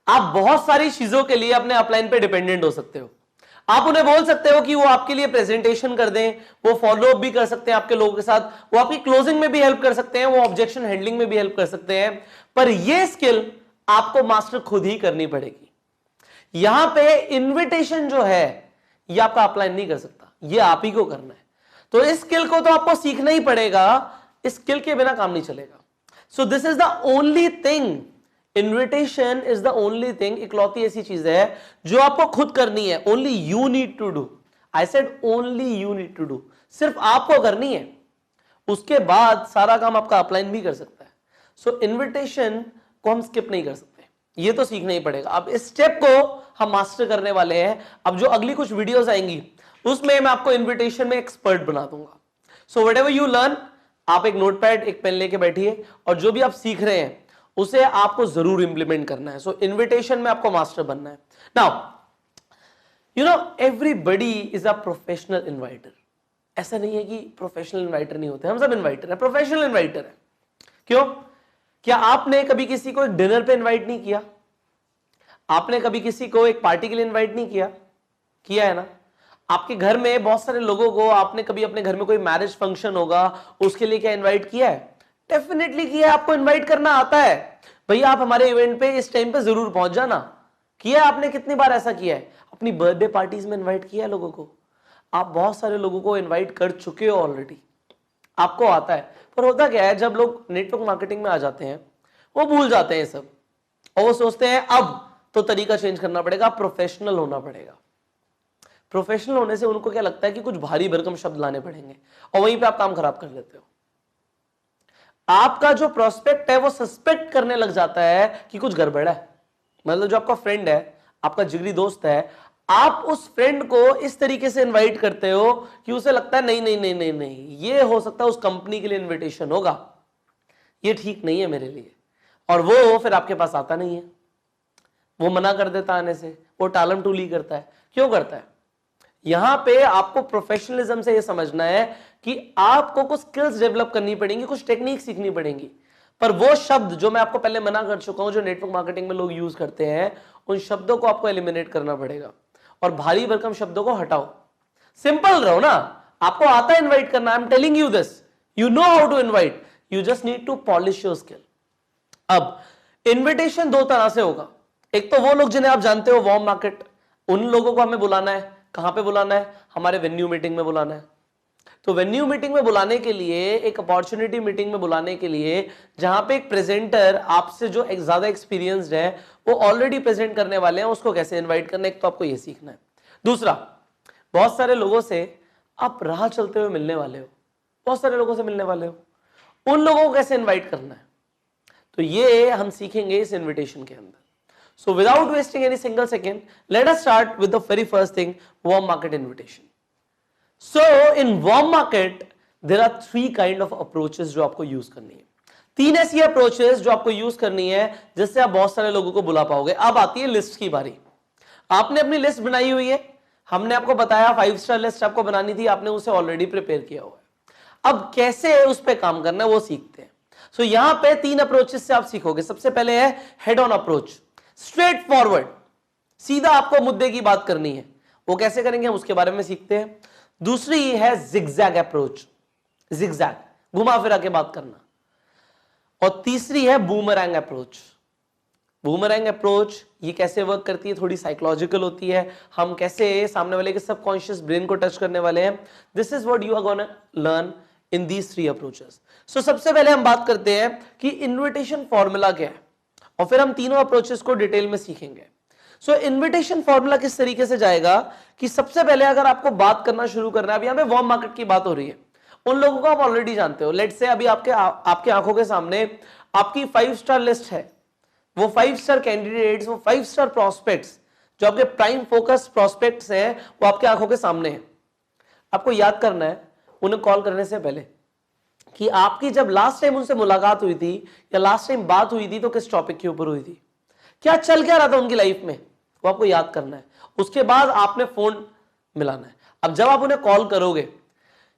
आप बहुत सारी चीजों के लिए अपने अपलाइन पे डिपेंडेंट हो सकते हो। आप उन्हें बोल सकते हो कि वो आपके लिए प्रेजेंटेशन कर दें, वो फॉलो अप भी कर सकते हैं आपके लोगों के साथ, वो आपकी क्लोजिंग में भी हेल्प कर सकते हैं, वो ऑब्जेक्शन हैंडलिंग में भी हेल्प कर सकते हैं, पर ये स्किल आपको मास्टर खुद ही करनी पड़ेगी। यहां पे इनविटेशन जो है ये आपका अपलाइन नहीं कर सकता, ये आप ही को करना है। तो इस स्किल को तो आपको सीखना ही पड़ेगा, इस स्किल के बिना काम नहीं चलेगा। So this is the only thing, invitation is the only thing, इकलौती ऐसी चीज है जो आपको खुद करनी है। Only you need to do, I said only you need to do, सिर्फ आपको करनी है। उसके बाद सारा काम आपका अपलाइन भी कर सकता है। सो इन्विटेशन को हम स्किप नहीं कर सकते, ये तो सीखना ही पड़ेगा। अब इस स्टेप को हम मास्टर करने वाले हैं। अब जो अगली कुछ वीडियोस आएंगी उसमें मैं आपको इन्विटेशन में एक्सपर्ट बना दूंगा। सो व्हाटएवर यू लर्न, आप एक नोटपैड एक पेन लेके बैठिए और जो भी आप सीख रहे हैं उसे आपको जरूर इंप्लीमेंट करना है। सो इन्विटेशन में आपको मास्टर बनना है। Now you know everybody is a professional inviter. ऐसा नहीं है कि प्रोफेशनल इन्वाइटर नहीं होते, हम सब इन्वाइटर है, प्रोफेशनल इन्वाइटर है। क्यों? क्या आपने कभी किसी को एक डिनर पे इन्वाइट नहीं किया? आपने कभी किसी को एक पार्टी के लिए इन्वाइट नहीं किया? किया है ना? आपके घर में बहुत सारे लोगों को आपने कभी अपने घर में कोई मैरिज फंक्शन होगा उसके लिए क्या इन्वाइट किया है? डेफिनेटली किया है। आपको इन्वाइट करना आता है, भैया आप हमारे इवेंट पे इस टाइम पे जरूर पहुंच जाना। किया है आपने? कितनी बार ऐसा किया है? अपनी बर्थडे पार्टीज में इन्वाइट किया है लोगों को? आप बहुत सारे लोगों को इन्वाइट कर चुके हो ऑलरेडी, आपको आता है। पर होता क्या है, जब लोग नेटवर्क मार्केटिंग में आ जाते हैं वो भूल जाते हैं सब, और वो सोचते हैं अब तो तरीका चेंज करना पड़ेगा, प्रोफेशनल होना पड़ेगा। प्रोफेशनल होने से उनको क्या लगता है कि कुछ भारी भरकम शब्द लाने पड़ेंगे, और वहीं पे आप काम खराब कर लेते हो। आपका जो प्रोस्पेक्ट है वो सस्पेक्ट करने लग जाता है कि कुछ गड़बड़ है। मतलब जो आपका फ्रेंड है, आपका जिगरी दोस्त है, आप उस फ्रेंड को इस तरीके से इनवाइट करते हो कि उसे लगता है नहीं नहीं नहीं नहीं नहीं, ये हो सकता है उस कंपनी के लिए इनविटेशन होगा, ये ठीक नहीं है मेरे लिए, और वो फिर आपके पास आता नहीं है, वो मना कर देता आने से, वो टालम टूली करता है। क्यों करता है? यहां पे आपको प्रोफेशनलिज्म से ये समझना है कि आपको कुछ स्किल्स डेवलप करनी पड़ेंगी, कुछ टेक्निक सीखनी पड़ेंगी। पर वो शब्द जो मैं आपको पहले मना कर चुका हूं, जो नेटवर्क मार्केटिंग में लोग यूज करते हैं, उन शब्दों को आपको एलिमिनेट करना पड़ेगा और भारी भरकम शब्दों को हटाओ। सिंपल रहो ना, आपको आता है इनवाइट करना, I am telling you this, you know how to invite, you just need to polish your skill. अब इनविटेशन दो तरह से होगा। एक तो वो लोग जिन्हें आप जानते हो, वार्म मार्केट, उन लोगों को हमें बुलाना है। कहां पे बुलाना है? हमारे वेन्यू मीटिंग में बुलाना है। तो वेन्यू मीटिंग में बुलाने के लिए, एक अपॉर्चुनिटी मीटिंग में बुलाने के लिए, जहां पे एक प्रेजेंटर आपसे जो एक ज्यादा एक्सपीरियंस्ड है वो ऑलरेडी प्रेजेंट करने वाले हैं, उसको कैसे इनवाइट करना है, एक तो आपको ये सीखना है। दूसरा, बहुत सारे लोगों से आप राह चलते हुए मिलने वाले हो, बहुत सारे लोगों से मिलने वाले हो, उन लोगों को कैसे इन्वाइट करना है, तो ये हम सीखेंगे इस इन्विटेशन के अंदर। So without wasting any single second, let us start with the very first thing, warm market invitation. So in warm market, there are three kind of approaches जो आपको यूज करनी है। तीन ऐसी अप्रोचेस जो आपको यूज करनी है जिससे आप बहुत सारे लोगों को बुला पाओगे। अब आती है लिस्ट की बारी। आपने अपनी लिस्ट बनाई हुई है, हमने आपको बताया 5 स्टार लिस्ट आपको बनानी थी, आपने उसे ऑलरेडी प्रिपेयर किया हुआ है। अब कैसे उस पर काम करना है वो सीखते हैं। सो यहां पे तीन अप्रोचेस से आप सीखोगे। सबसे पहले है head on approach, straight forward, सीधा आपको मुद्दे की बात करनी है। वो कैसे करेंगे हम उसके बारे में सीखते हैं। दूसरी है जिगजैग अप्रोच, जिगजैग, घुमा फिरा के बात करना। और तीसरी है बूमरैंग अप्रोच। बूमरैंग अप्रोच ये कैसे वर्क करती है, थोड़ी साइकोलॉजिकल होती है, हम कैसे सामने वाले के सबकॉन्शियस ब्रेन को टच करने वाले हैं। This is what you are gonna learn in these three approaches. So सबसे पहले हम बात करते हैं कि इन्विटेशन फॉर्मूला क्या है, और फिर हम तीनों अप्रोचेस को डिटेल में सीखेंगे। सो इन्विटेशन फॉर्मूला किस तरीके से जाएगा कि सबसे पहले अगर आपको बात करना शुरू करना है, अब यहां पे वार्म मार्केट की बात हो रही है, उन लोगों को आप ऑलरेडी जानते हो। लेट्स से अभी आपके आंखों के सामने आपकी 5 स्टार लिस्ट है, वो 5 स्टार कैंडिडेट्स, वो 5 स्टार प्रोस्पेक्ट्स जो आपके प्राइम फोकस प्रोस्पेक्ट्स हैं, वो आपके आंखों के सामने हैं। आपको याद करना है उन्हें कॉल करने से पहले कि आपकी जब लास्ट टाइम उनसे मुलाकात हुई थी या लास्ट टाइम बात हुई थी तो किस टॉपिक के ऊपर हुई थी, क्या चल क्या रहा था उनकी लाइफ में, वो आपको याद करना है। उसके बाद आपने फोन मिलाना है। अब जब आप उन्हें कॉल करोगे,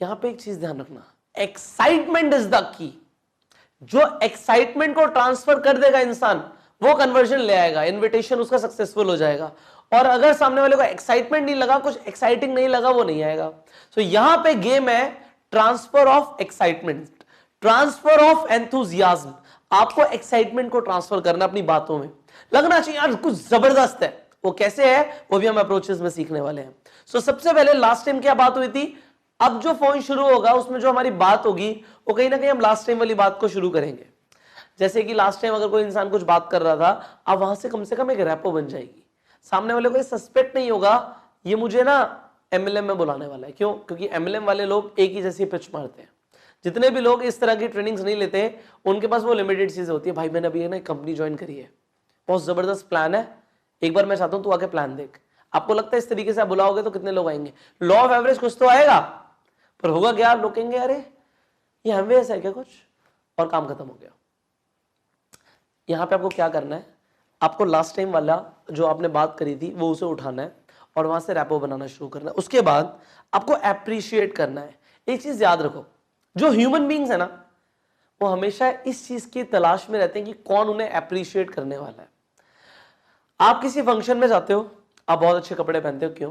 यहां पे एक चीज ध्यान रखना, एक्साइटमेंट इज द की। जो एक्साइटमेंट को ट्रांसफर कर देगा इंसान, वो कन्वर्जन ले आएगा, इन्विटेशन उसका सक्सेसफुल हो जाएगा। और अगर सामने वाले को एक्साइटमेंट नहीं लगा, कुछ एक्साइटिंग नहीं लगा, वो नहीं आएगा। सो यहां पे गेम है transfer of excitement, transfer of enthusiasm. आपको एक्साइटमेंट को ट्रांसफर करना अपनी बातों में, लगना चाहिए यार कुछ जबरदस्त है। वो कैसे है वो भी हम अप्रोचेस में सीखने वाले हैं। सो सबसे पहले लास्ट टाइम क्या बात हुई थी, अब जो फोन शुरू होगा उसमें जो हमारी बात होगी वो कहीं ना कहीं हम लास्ट टाइम वाली बात को शुरू करेंगे। जैसे कि लास्ट टाइम अगर कोई इंसान कुछ बात कर रहा था, अब वहां से कम एक रैपो बन जाएगी। सामने वाले को सस्पेक्ट नहीं होगा ये मुझे ना एमएलएम में बुलाने वाला है। क्यों? क्योंकि एमएलएम वाले लोग एक ही जैसी पिच मारते हैं। जितने भी लोग इस तरह की ट्रेनिंग्स नहीं लेते उनके पास वो लिमिटेड चीजें होती है। भाई मैंने अभी ना कंपनी ज्वाइन करी है, बहुत जबरदस्त प्लान है, एक बार मैं चाहता हूं तू आके प्लान देख। आपको लगता है इस तरीके से आप बुलाओगे तो कितने लोग आएंगे? लॉ ऑफ एवरेज कुछ तो आएगा, पर होगा क्या? लोग कहेंगे अरे ये हमें ऐसा है क्या कुछ, और काम खत्म हो गया। यहां पे आपको क्या करना है, आपको लास्ट टाइम वाला जो आपने बात करी थी वो उसे उठाना है और वहां से रैपो बनाना शुरू करना है। उसके बाद आपको एप्रिशिएट करना है। एक चीज याद रखो, जो ह्यूमन बींग्स है ना वो हमेशा इस चीज की तलाश में रहते हैं कि कौन उन्हें एप्रिशिएट करने वाला है। आप किसी फंक्शन में जाते हो, आप बहुत अच्छे कपड़े पहनते हो, क्यों?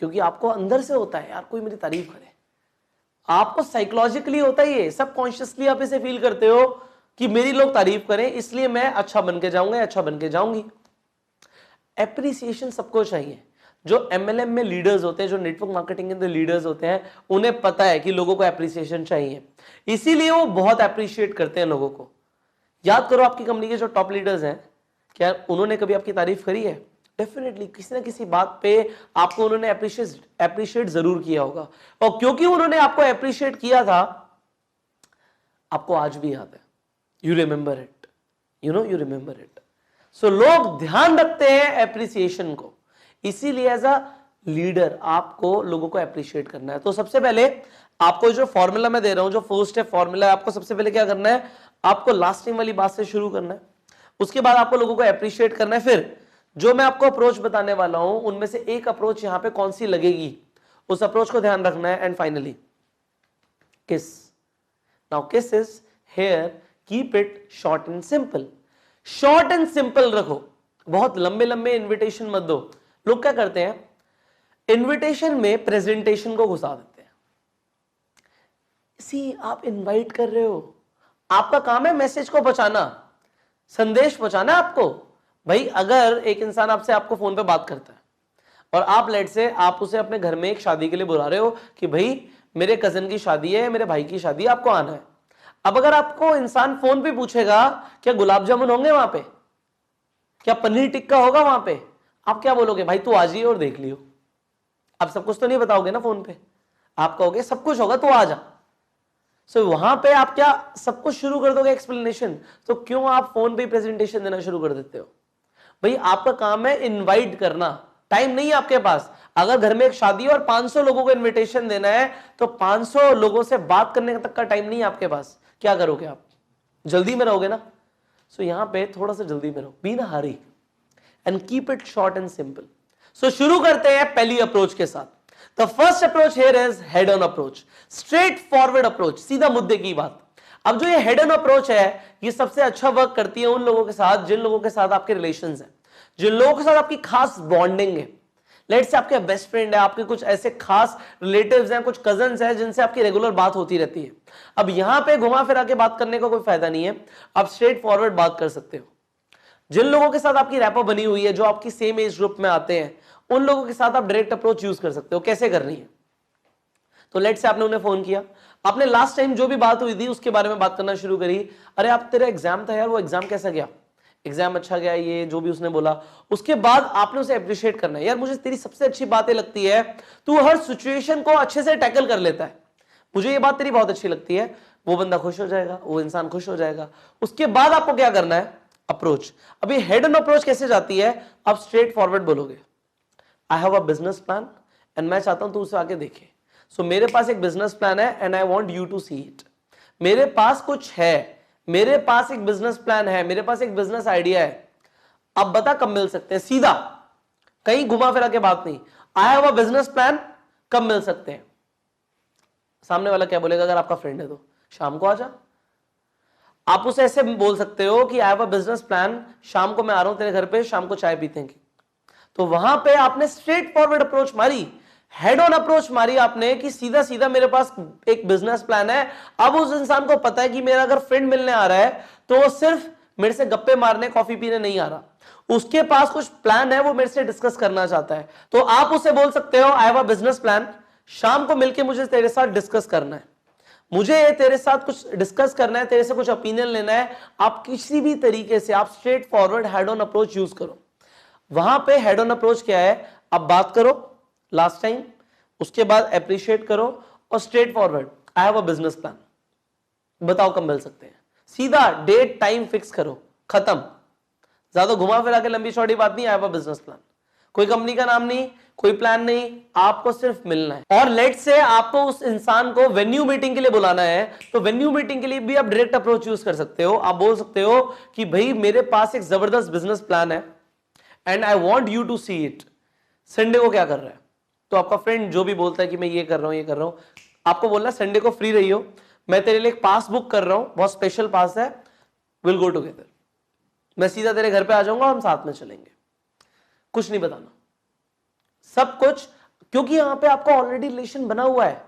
क्योंकि आपको अंदर से होता है यार कोई मेरी तारीफ करे। आपको साइकोलॉजिकली होता ही है, सबकॉन्शियसली आप इसे फील करते हो कि मेरी लोग तारीफ करें इसलिए मैं अच्छा बन के जाऊंगा, अच्छा बन के जाऊंगी। एप्रिसिएशन सबको चाहिए। जो एमएलएम में लीडर्स होते हैं, जो नेटवर्क मार्केटिंग के लीडर्स होते हैं, उन्हें पता है कि लोगों को एप्रिसिएशन चाहिए, इसीलिए वो बहुत एप्रिशिएट करते हैं लोगों को। याद करो आपकी कंपनी के जो टॉप लीडर्स हैं, क्या उन्होंने कभी आपकी तारीफ करी है? डेफिनेटली किसी ना किसी बात पे आपको उन्होंने एप्रिशिएट जरूर किया होगा। और क्योंकि उन्होंने आपको एप्रिशिएट किया था, आपको आज भी याद है। You remember it, you remember it. So लोग ध्यान रखते हैं एप्रिसिएशन को, इसीलिए एज अ लीडर आपको लोगों को एप्रिशिएट करना है। तो सबसे पहले आपको जो फॉर्मूला मैं दे रहा हूं, जो फर्स्ट स्टेप फॉर्मूला, आपको सबसे पहले क्या करना है, आपको लास्ट टाइम वाली बात से शुरू करना है। उसके बाद आपको लोगों को एप्रिशिएट करना है। फिर जो मैं आपको अप्रोच बताने वाला हूं उनमें से एक अप्रोच यहां पे कौन सी लगेगी, उस अप्रोच को ध्यान रखना है। एंड फाइनली किस। नाउ किस is here, keep it short and simple. Short and simple रखो, बहुत लंबे लंबे इन्विटेशन मत दो। लोग क्या करते हैं, इन्विटेशन में प्रेजेंटेशन को घुसा देते हैं। सी आप इनवाइट कर रहे हो, आपका काम है मैसेज को पहुंचाना, संदेश पहुंचाना आपको। भाई अगर एक इंसान आपसे आपको फोन पे बात करता है और आप लेट से आप उसे अपने घर में एक शादी के लिए बुला रहे हो कि भाई मेरे कजन की शादी है, मेरे भाई की शादी है, आपको आना है। अब अगर आपको इंसान फोन पे पूछेगा क्या गुलाब जामुन होंगे वहां पे, क्या पनीर टिक्का होगा वहां पे, आप क्या बोलोगे? भाई तू आ जाइए और देख लियो। आप सब कुछ तो नहीं बताओगे ना फोन पे, आप कहोगे सब कुछ होगा तो आ जा। सो वहां पे आप क्या सब कुछ शुरू कर दोगे एक्सप्लेनेशन? तो क्यों आप फोन पे प्रेजेंटेशन देना शुरू कर देते हो? भाई आपका काम है इनवाइट करना, टाइम नहीं है आपके पास। अगर घर में एक शादी है और 500 लोगों को इनविटेशन देना है तो 500 लोगों से बात करने तक का टाइम नहीं है आपके पास। क्या करोगे आप? जल्दी में रहोगे ना। सो यहां पे थोड़ा सा जल्दी में रहो, be in a hurry and keep it short and simple. So शुरू करते हैं पहली अप्रोच के साथ। The first approach here is head on approach, straightforward approach, सीधा मुद्दे की बात। अब जो ये हेड ऑन अप्रोच है ये सबसे अच्छा वर्क करती है उन लोगों के साथ जिन लोगों के साथ आपके रिलेशंस हैं, जिन लोगों के साथ आपकी खास बॉन्डिंग है। लेट्स से आपके बेस्ट फ्रेंड है, आपके कुछ ऐसे खास रिलेटिव्स हैं, कुछ कजन्स हैं जिनसे आपकी रेगुलर बात होती रहती है। अब यहां पे घुमा फिरा के बात करने का कोई फायदा नहीं है, आप स्ट्रेट फॉरवर्ड बात कर सकते हो। जिन लोगों के साथ आपकी रैपो बनी हुई है, जो आपकी सेम एज ग्रुप में आते हैं, उन लोगों के साथ आप डायरेक्ट अप्रोच यूज कर सकते हो। कैसे करनी है? तो लेट्स से आपने उन्हें फोन किया, आपने लास्ट टाइम जो भी बात हुई थी उसके बारे में बात करना शुरू करी। अरे आप तेरा एग्जाम था यार, वो एग्जाम कैसा गया? एग्जाम अच्छा गया, ये जो भी उसने बोला। उसके बाद आपने उसे अप्रिशिएट करना है, यार मुझे तेरी सबसे अच्छी बातें लगती है, तू हर सिचुएशन को अच्छे से टैकल कर लेता है, मुझे ये बात तेरी बहुत अच्छी लगती है। वो बंदा खुश हो जाएगा, वो इंसान खुश हो जाएगा। उसके बाद आपको क्या करना है? अप्रोच। अभी हेड ऑन अप्रोच कैसे जाती है? आप स्ट्रेट फॉरवर्ड बोलोगे, I have a business plan and मैं चाहता हूं तू उसे आके देखे। सो मेरे पास एक बिजनेस प्लान है and I want you to see it. मेरे पास कुछ है, मेरे पास एक बिजनेस प्लान है, मेरे पास एक बिजनेस आइडिया है। अब बता कब मिल सकते हैं? सीधा, कहीं घुमा फिरा के बात नहीं। I have a business plan, कब मिल सकते हैं? सामने वाला क्या बोलेगा? अगर आपका फ्रेंड है तो शाम को आ जा। आप उसे ऐसे बोल सकते हो कि I have a business plan, शाम को मैं आ रहा हूं तेरे घर पे, शाम को चाय पीते हैं। तो वहां पे आपने स्ट्रेट फॉरवर्ड अप्रोच मारी, हेड ऑन अप्रोच मारी आपने कि सीधा सीधा मेरे पास एक बिजनेस प्लान है। अब उस इंसान को पता है कि मेरा अगर फ्रेंड मिलने आ रहा है तो वो सिर्फ मेरे से गप्पे मारने कॉफी पीने नहीं आ रहा, उसके पास कुछ प्लान है, वो मेरे से डिस्कस करना चाहता है। तो आप उसे बोल सकते हो I have a business plan, शाम को मिलकर मुझे तेरे साथ डिस्कस करना है, मुझे तेरे साथ कुछ डिस्कस करना है, तेरे से कुछ ओपिनियन लेना है। आप किसी भी तरीके से आप straight forward head on approach use करो। वहां पे हेड ऑन अप्रोच क्या है, आप बात करो लास्ट टाइम, उसके बाद अप्रिशिएट करो और straight forward I have a business plan, बताओ कब मिल सकते हैं, सीधा डेट टाइम फिक्स करो, खत्म। ज्यादा घुमा फिरा के लंबी चौड़ी बात नहीं, I have a business plan, कोई कंपनी का नाम नहीं, कोई प्लान नहीं, आपको सिर्फ मिलना है। और लेट से आपको उस इंसान को वेन्यू मीटिंग के लिए बुलाना है, तो वेन्यू मीटिंग के लिए भी आप डायरेक्ट अप्रोच यूज कर सकते हो। आप बोल सकते हो कि भाई मेरे पास एक जबरदस्त बिजनेस प्लान है and I want you to see it, Sunday को क्या कर रहा है। तो आपका फ्रेंड जो भी बोलता है कि मैं ये कर रहा हूं ये कर रहा हूं, आपको बोलना संडे को फ्री रही हो, मैं तेरे लिए एक पास बुक कर रहा हूं, बहुत स्पेशल पास है, विल गो टुगेदर, मैं सीधा तेरे घर पे आ जाऊंगा, हम साथ में चलेंगे। कुछ नहीं बताना, सब कुछ, क्योंकि यहां पे आपका ऑलरेडी रिलेशन बना हुआ है।